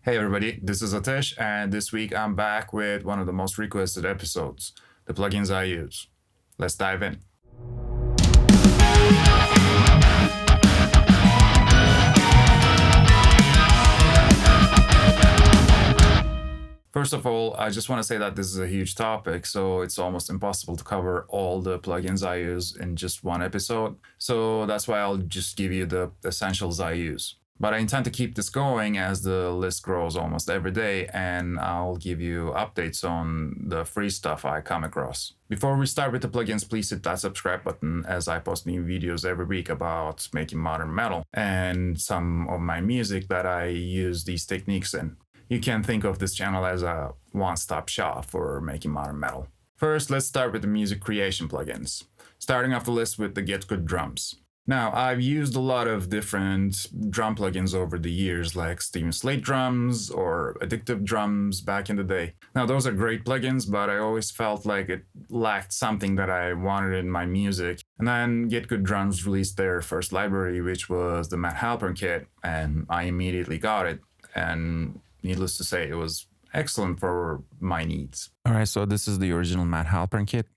Hey everybody, this is Atesh, and this week I'm back with one of the most requested episodes, the plugins I use. Let's dive in. First of all, I just want to say that this is a huge topic, so it's almost impossible to cover all the plugins I use in just one episode. So that's why I'll just give you the essentials I use. But I intend to keep this going as the list grows almost every day, and I'll give you updates on the free stuff I come across. Before we start with the plugins, please hit that subscribe button as I post new videos every week about making modern metal and some of my music that I use these techniques in. You can think of this channel as a one-stop shop for making modern metal. First, let's start with the music creation plugins, starting off the list with the Getgood Drums. Now, I've used a lot of different drum plugins over the years, like Slate Drums or Addictive Drums back in the day. Now, those are great plugins, but I always felt like it lacked something that I wanted in my music. And then Getgood Drums released their first library, which was the Halpern kit, and I immediately got it. And needless to say, it was excellent for my needs. All right, so this is the original Matt Halpern kit.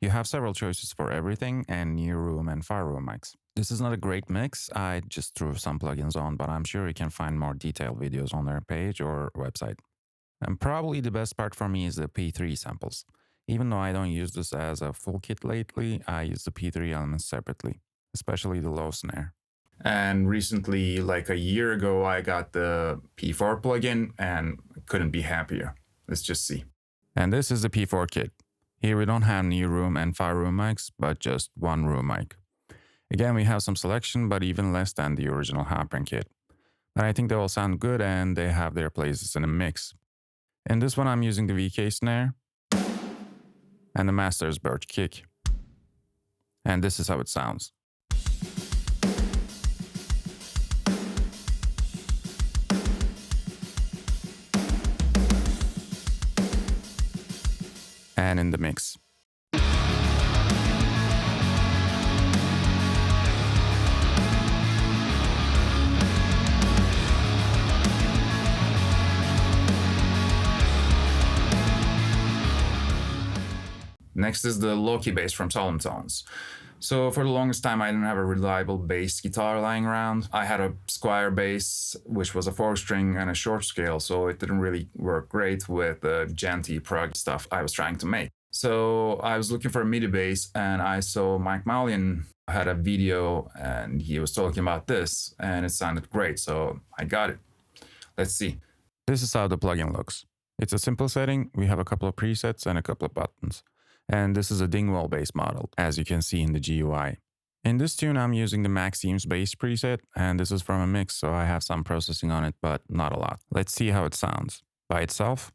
You have several choices for everything and new room and far room mics. This is not a great mix. I just threw some plugins on, but I'm sure you can find more detailed videos on their page or website. And probably the best part for me is the P3 samples. Even though I don't use this as a full kit lately, I use the P3 elements separately, especially the low snare. And recently, like a year ago, I got the P4 plugin and couldn't be happier. Let's just see. And this is the P4 kit. Here we don't have new room and far room mics, but just one room mic. Again, we have some selection, but even less than the original Halpern kit. But I think they all sound good and they have their places in a mix. In this one, I'm using the VK snare and the Master's Birch kick. And this is how it sounds. And in the mix. Next is the Loki bass from Solemn Tones. So for the longest time, I didn't have a reliable bass guitar lying around. I had a Squire bass, which was a 4-string and a short scale, so it didn't really work great with the janty prog stuff I was trying to make. So I was looking for a MIDI bass, and I saw Mike Mallion had a video, and he was talking about this, and it sounded great, so I got it. Let's see. This is how the plugin looks. It's a simple setting. We have a couple of presets and a couple of buttons. And this is a Dingwall bass model, as you can see in the GUI. In this tune, I'm using the Maxime's bass preset, and this is from a mix, so I have some processing on it, but not a lot. Let's see how it sounds. By itself.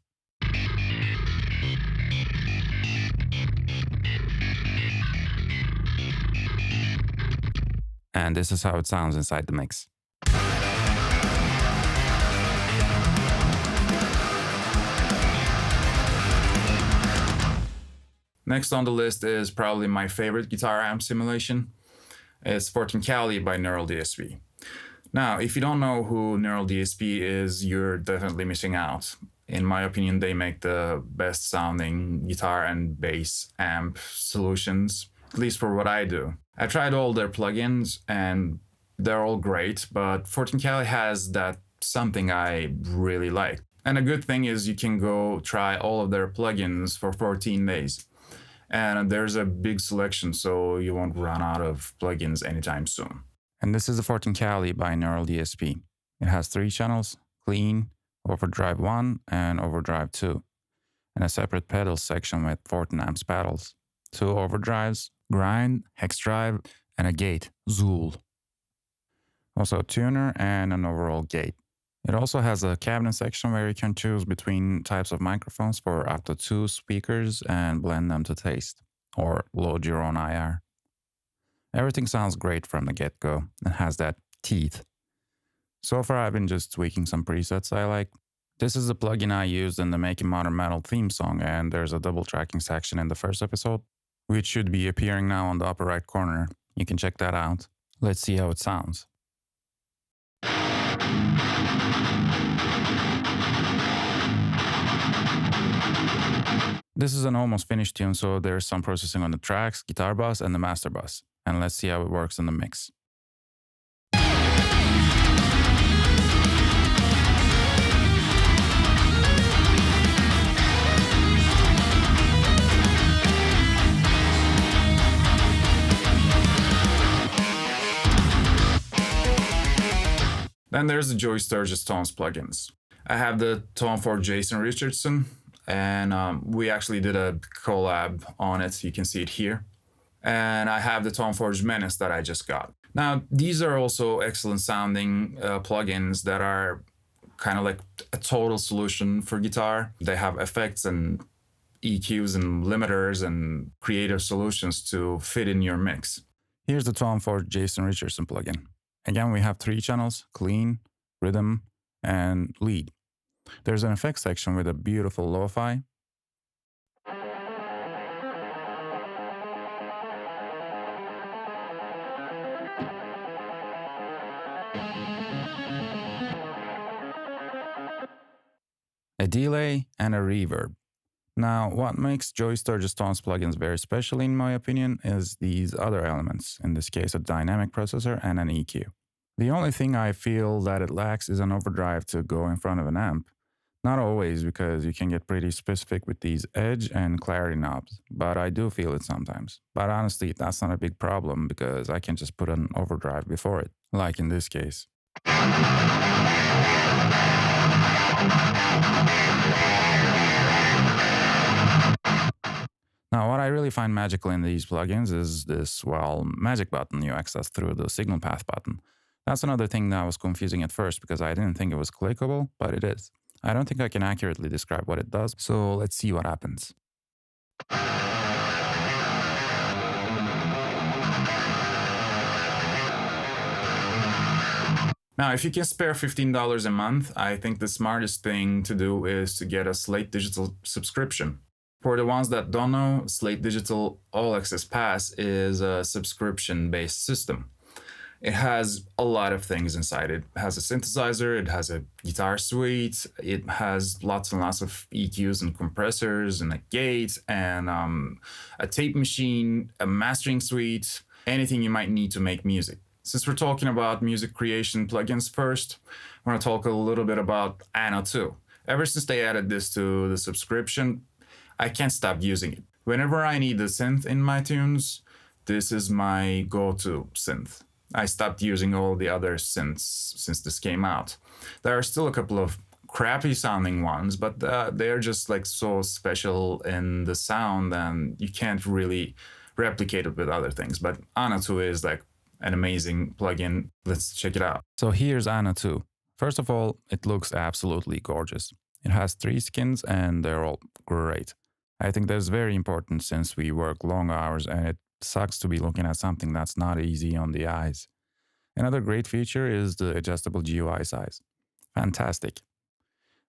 And this is how it sounds inside the mix. Next on the list is probably my favorite guitar amp simulation. It's Fortin Cali by Neural DSP. Now, if you don't know who Neural DSP is, you're definitely missing out. In my opinion, they make the best sounding guitar and bass amp solutions, at least for what I do. I tried all their plugins and they're all great, but Fortin Cali has that something I really like. And a good thing is you can go try all of their plugins for 14 days. And there's a big selection, so you won't run out of plugins anytime soon. And this is the Fortin Cali by Neural DSP. It has 3 channels, clean, overdrive 1, and overdrive 2, and a separate pedals section with Fortin amps pedals, 2 overdrives, grind, hex drive, and a gate, Zool. Also a tuner and an overall gate. It also has a cabinet section where you can choose between types of microphones for up to 2 speakers and blend them to taste, or load your own IR. Everything sounds great from the get-go and has that teeth. So far I've been just tweaking some presets I like. This is the plugin I used in the Making Modern Metal theme song, and there's a double tracking section in the first episode, which should be appearing now on the upper right corner. You can check that out. Let's see how it sounds. This is an almost finished tune, so there's some processing on the tracks, guitar bus, and the master bus. And let's see how it works in the mix. Then there's the Joyo Sturges Tones plugins. I have the Toneforge Richardson, and we actually did a collab on it. You can see it here. And I have the Toneforge Menace that I just got. Now, these are also excellent sounding plugins that are kind of like a total solution for guitar. They have effects and EQs and limiters and creative solutions to fit in your mix. Here's the Toneforge Richardson plugin. Again, we have 3 channels: clean, rhythm, and lead. There's an effects section with a beautiful lo-fi. A delay, and a reverb. Now, what makes Joyo Sturges Tones plugins very special, in my opinion, is these other elements, in this case a dynamic processor and an EQ. The only thing I feel that it lacks is an overdrive to go in front of an amp. Not always, because you can get pretty specific with these edge and clarity knobs, but I do feel it sometimes. But honestly, that's not a big problem because I can just put an overdrive before it, like in this case. Now, what I really find magical in these plugins is this, magic button you access through the signal path button. That's another thing that was confusing at first because I didn't think it was clickable, but it is. I don't think I can accurately describe what it does, so let's see what happens. Now, if you can spare $15 a month, I think the smartest thing to do is to get a Slate Digital subscription. For the ones that don't know, Slate Digital All Access Pass is a subscription-based system. It has a lot of things inside. It has a synthesizer, it has a guitar suite, it has lots and lots of EQs and compressors and a gate and a tape machine, a mastering suite, anything you might need to make music. Since we're talking about music creation plugins first, I want to talk a little bit about Anno 2. Ever since they added this to the subscription, I can't stop using it. Whenever I need a synth in my tunes, this is my go-to synth. I stopped using all the other synths since this came out. There are still a couple of crappy sounding ones, but they're just like so special in the sound and you can't really replicate it with other things. But Anno 2 is like an amazing plugin. Let's check it out. So here's Anno 2. First of all, it looks absolutely gorgeous. It has 3 skins and they're all great. I think that's very important since we work long hours and it sucks to be looking at something that's not easy on the eyes. Another great feature is the adjustable GUI size. Fantastic.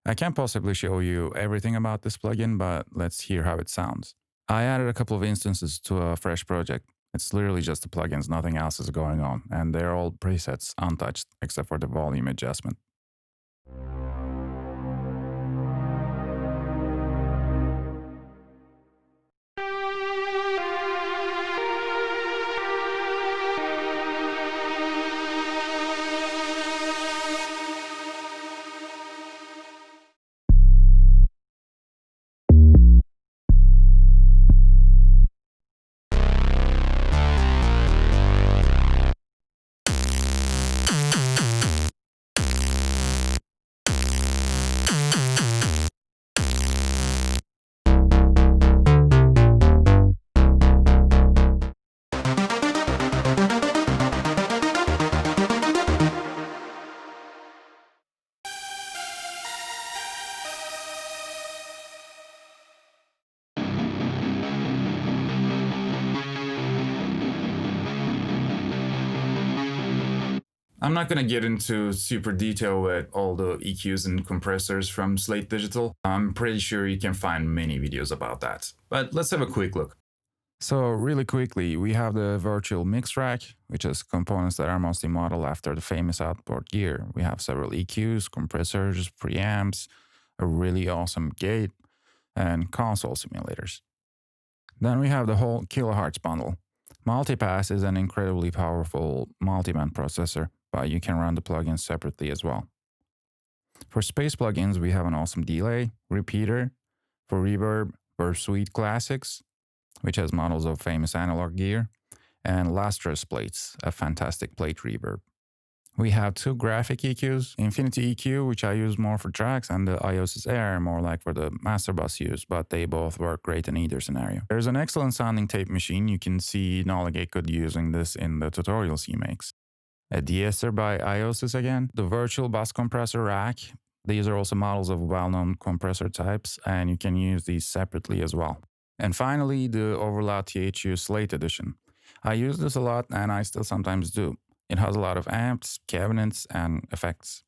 I can't possibly show you everything about this plugin, but let's hear how it sounds. I added a couple of instances to a fresh project. It's literally just the plugins, nothing else is going on, and they're all presets untouched except for the volume adjustment. I'm not going to get into super detail with all the EQs and compressors from Slate Digital. I'm pretty sure you can find many videos about that. But let's have a quick look. So really quickly, we have the virtual mix rack, which is components that are mostly modeled after the famous outboard gear. We have several EQs, compressors, preamps, a really awesome gate, and console simulators. Then we have the whole kilohertz bundle. Multipass is an incredibly powerful multiband processor, but you can run the plugins separately as well. For space plugins, we have an awesome delay, repeater. For reverb, Burp Suite Classics, which has models of famous analog gear, and Lustrous Plates, a fantastic plate reverb. We have two graphic EQs, Infinity EQ, which I use more for tracks, and the iOS's Air, more like for the master bus use, but they both work great in either scenario. There's an excellent sounding tape machine. You can see Nola Getgood using this in the tutorials he makes. A de-esser by iOS's again, the virtual bus compressor rack. These are also models of well-known compressor types, and you can use these separately as well. And finally, the Overloud THU Slate Edition. I use this a lot, and I still sometimes do. It has a lot of amps, cabinets, and effects.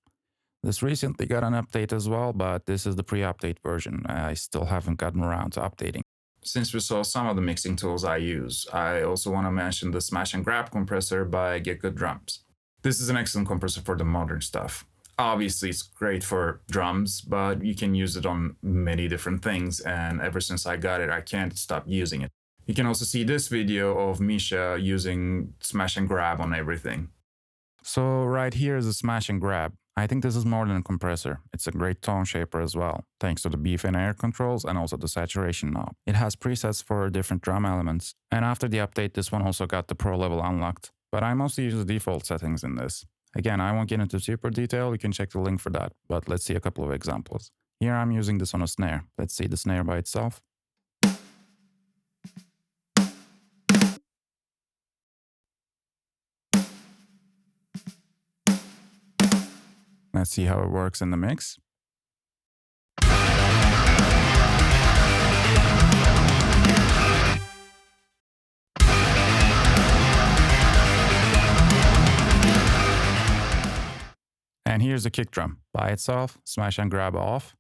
This recently got an update as well, but this is the pre-update version. I still haven't gotten around to updating. Since we saw some of the mixing tools I use, I also want to mention the Smash and Grab compressor by Getgood Drums. This is an excellent compressor for the modern stuff. Obviously, it's great for drums, but you can use it on many different things, and ever since I got it, I can't stop using it. You can also see this video of Misha using Smash and Grab on everything. So right here is a Smash and Grab. I think this is more than a compressor. It's a great tone shaper as well, thanks to the beef and air controls and also the saturation knob. It has presets for different drum elements, and after the update, this one also got the pro level unlocked. But I mostly use the default settings in this. Again, I won't get into super detail, you can check the link for that, but let's see a couple of examples. Here I'm using this on a snare. Let's see the snare by itself. Let's see how it works in the mix. And here's the kick drum. By itself, Smash and Grab off.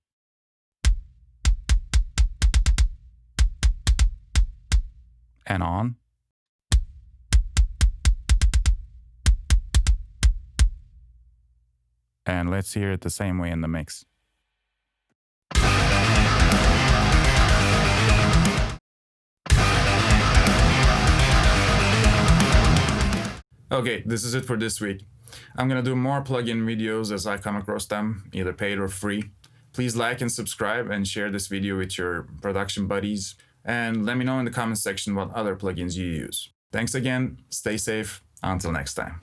And on. And let's hear it the same way in the mix. Okay, this is it for this week. I'm gonna do more plugin videos as I come across them, either paid or free. Please like and subscribe and share this video with your production buddies. And let me know in the comment section what other plugins you use. Thanks again, stay safe, until next time.